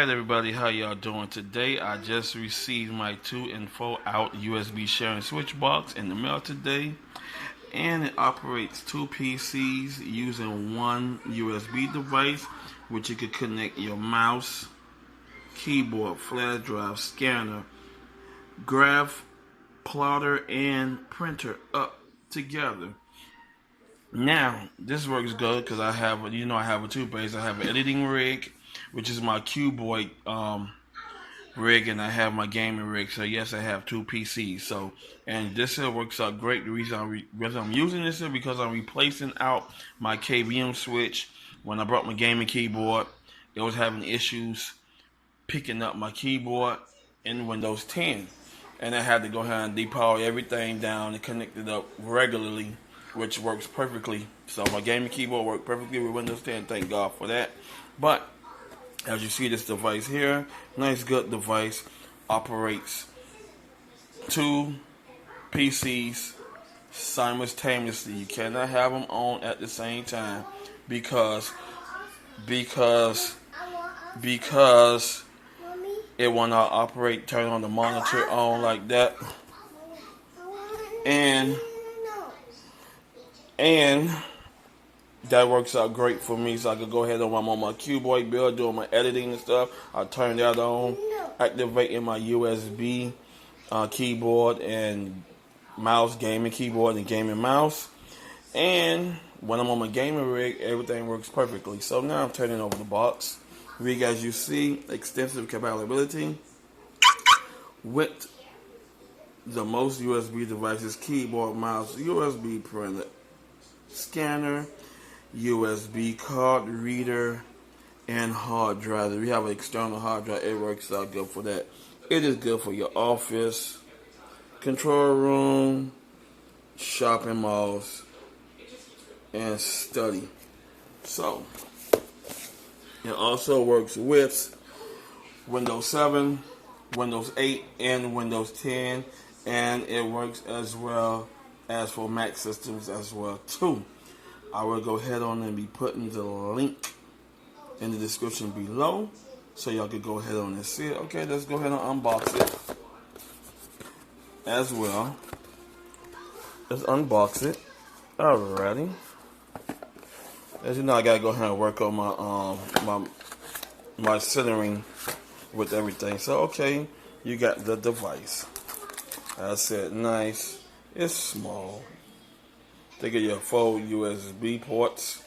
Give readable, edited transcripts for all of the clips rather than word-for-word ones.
Alright everybody, how y'all doing today? I just received my 2 and 4 out USB sharing switch box in the mail today, and it operates 2 PCs using one USB device, which you could connect your mouse, keyboard, flash drive, scanner, graph, plotter, and printer up together. Now, this works good because I have a two base. I have an editing rig, which is my cuboid rig, and I have my gaming rig. So yes, I have 2 PCs. So, and this works out great. The reason I'm using this is because I'm replacing out my KVM switch. When I brought my gaming keyboard, it was having issues picking up my keyboard in Windows 10, and I had to go ahead and depower everything down and connect it up regularly, which works perfectly. So my gaming keyboard worked perfectly with Windows 10. Thank God for that. But as you see, this device here, nice good device, operates 2 PCs simultaneously. You cannot have them on at the same time because it will not operate, turn on the monitor on like that. And that works out great for me, so I could go ahead and I'm on my cuboid build, doing my editing and stuff. I turn that on, activating my USB keyboard and mouse, gaming keyboard and gaming mouse. And when I'm on my gaming rig, everything works perfectly. So now I'm turning over the box. Rig, as you see, extensive compatibility with the most USB devices: keyboard, mouse, USB printer, scanner, USB card reader, and hard drive. If you have an external hard drive, it works out good for that. It is good for your office, control room, shopping malls, and study. So it also works with Windows 7, Windows 8, and Windows 10, and it works as well as for Mac systems as well too. I will go ahead on and be putting the link in the description below, so y'all can go ahead on and see it. Okay, let's go ahead and unbox it as well. Let's unbox it. Alrighty. As you know, I gotta go ahead and work on my centering with everything. So okay, you got the device. I said nice. It's small. They get your 4 USB ports,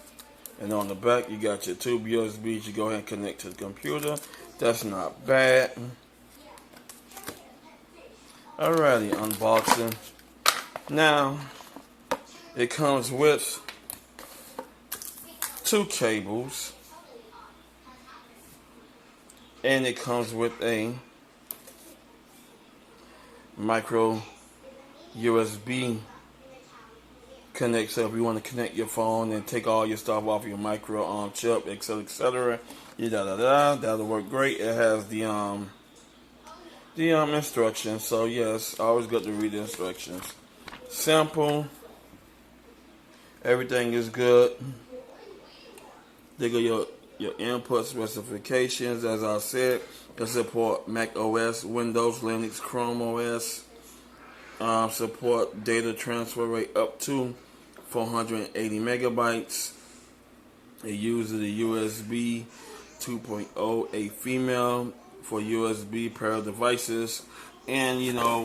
and on the back you got your 2 USBs. You go ahead and connect to the computer. That's not bad. Alrighty, unboxing. Now it comes with 2 cables, and it comes with a micro USB connect. So if you want to connect your phone and take all your stuff off your micro chip, etc., etc., that'll work great. It has the instructions. So yes, always good to read the instructions. Simple. Everything is good. They got your input specifications. As I said, it support Mac OS, Windows, Linux, Chrome OS. Support data transfer rate up to 480 megabytes. It uses a USB 2.0, a female for USB pair devices. And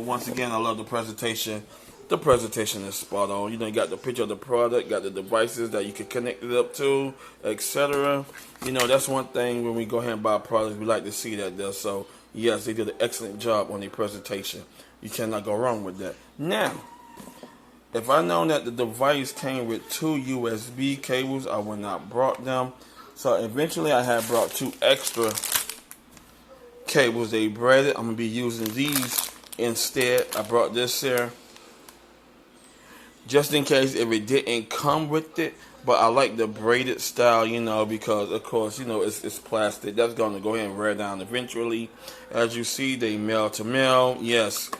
once again, I love the presentation. The presentation is spot on. You got the picture of the product, got the devices that you can connect it up to, etc. That's one thing when we go ahead and buy products, we like to see that there. So yes, they did an excellent job on their presentation. You cannot go wrong with that. Now, if I known that the device came with 2 USB cables, I would not brought them. So eventually I have brought 2 extra cables. They braided. I'm going to be using these instead. I brought this here just in case if it didn't come with it. But I like the braided style, because of course, it's plastic. That's going to go ahead and wear down eventually. As you see, they male to male. Yes.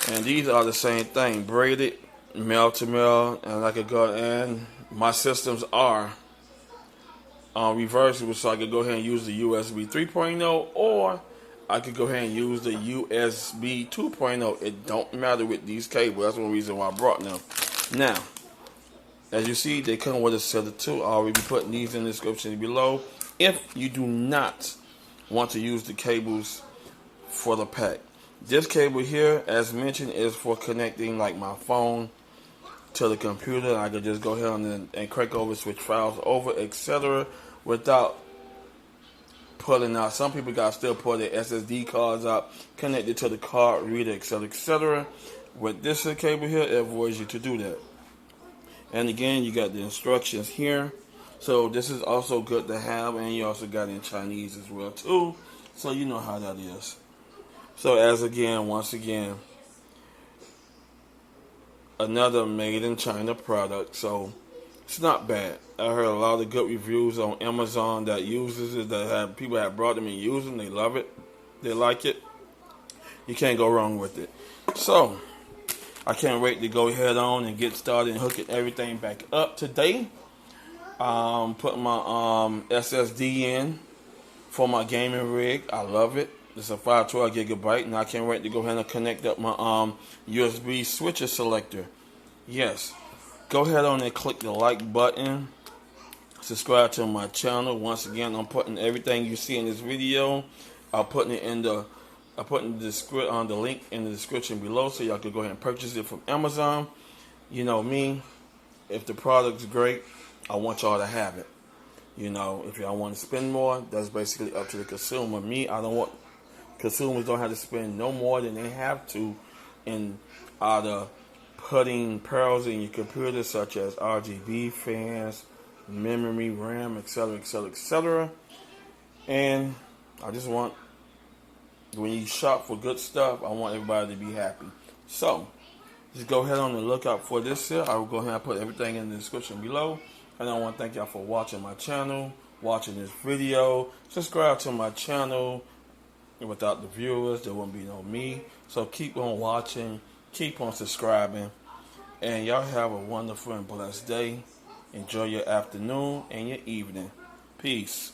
And these are the same thing, braided, male to male, and I could go and my systems are reversible, so I could go ahead and use the USB 3.0, or I could go ahead and use the USB 2.0. It don't matter with these cables. That's one reason why I brought them. Now, as you see, they come with a set of two. I'll be putting these in the description below. If you do not want to use the cables for the pack, this cable here, as mentioned, is for connecting like my phone to the computer. I could just go ahead and crank over, switch files over, etc., without pulling out. Some people got still pull their SSD cards out, connect it to the card reader, etc., etc. With this cable here, it avoids you to do that. And again, you got the instructions here. So this is also good to have, and you also got it in Chinese as well too. So you know how that is. So once again, another made in China product. So it's not bad. I heard a lot of good reviews on Amazon that uses it, that have people have brought them and used them. They love it. They like it. You can't go wrong with it. So I can't wait to go ahead on and get started and hooking everything back up today. Putting my SSD in for my gaming rig. I love it. It's a 512 gigabyte, and I can't wait to go ahead and connect up my USB switcher selector. Yes, go ahead on and click the like button. Subscribe to my channel. Once again, I'm putting everything you see in this video. I'm putting the link in the description below, so y'all can go ahead and purchase it from Amazon. You know me, if the product's great, I want y'all to have it. You know, if y'all want to spend more, that's basically up to the consumer. Me, I don't want consumers don't have to spend no more than they have to in either putting pearls in your computer, such as RGB fans, memory, RAM, etc., etc., etc. And I just want, when you shop for good stuff, I want everybody to be happy. So just go ahead on the lookout for this here. I will go ahead and put everything in the description below. And I want to thank y'all for watching my channel, watching this video. Subscribe to my channel. Without the viewers, there wouldn't be no me. So keep on watching, keep on subscribing, and y'all have a wonderful and blessed day. Enjoy your afternoon and your evening. Peace.